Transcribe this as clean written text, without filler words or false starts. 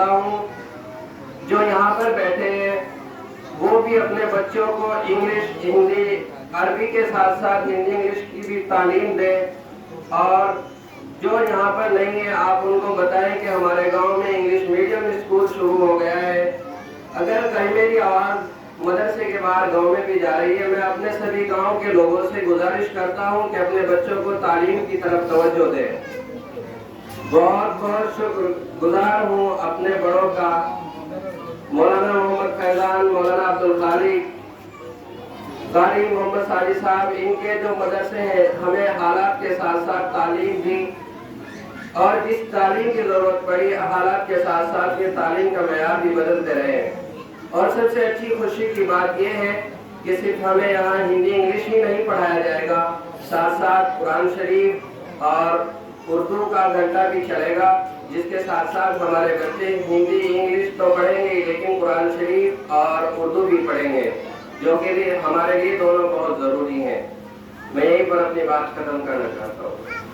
ہوں جو یہاں پر بیٹھے ہیں وہ بھی اپنے بچوں کو انگلش ہندی عربی کے ساتھ ساتھ ہندی انگلش کی بھی تعلیم دیں، اور جو یہاں پر نہیں ہے آپ ان کو بتائیں کہ ہمارے گاؤں میں انگلش میڈیم اسکول شروع ہو گیا ہے۔ اگر کہیں میری آواز مدرسے کے باہر گاؤں میں بھی جا رہی ہے، میں اپنے سبھی گاؤں کے لوگوں سے گزارش کرتا ہوں کہ اپنے بچوں کو تعلیم کی طرف توجہ دیں۔ بہت بہت شکر گزار ہوں اپنے بڑوں کا، مولانا محمد فیضان، مولانا عبدالخالق، قاری محمد ساجد صاحب، ان کے جو مدرسے ہیں ہمیں حالات کے ساتھ ساتھ تعلیم دی، اور جس تعلیم کی ضرورت پڑی حالات کے ساتھ ساتھ یہ تعلیم کا معیار بھی بدلتے رہے ہیں۔ اور سب سے اچھی خوشی کی بات یہ ہے کہ صرف ہمیں یہاں ہندی انگلش ہی نہیں پڑھایا جائے گا، ساتھ ساتھ قرآن شریف اور اردو کا گھنٹہ بھی چلے گا، جس کے ساتھ ساتھ ہمارے بچے ہندی انگلش تو پڑھیں گے لیکن قرآن شریف اور اردو بھی پڑھیں گے، جو کہ ہمارے لیے دونوں بہت ضروری ہیں۔ میں یہیں پر اپنی بات ختم کرنا چاہتا ہوں۔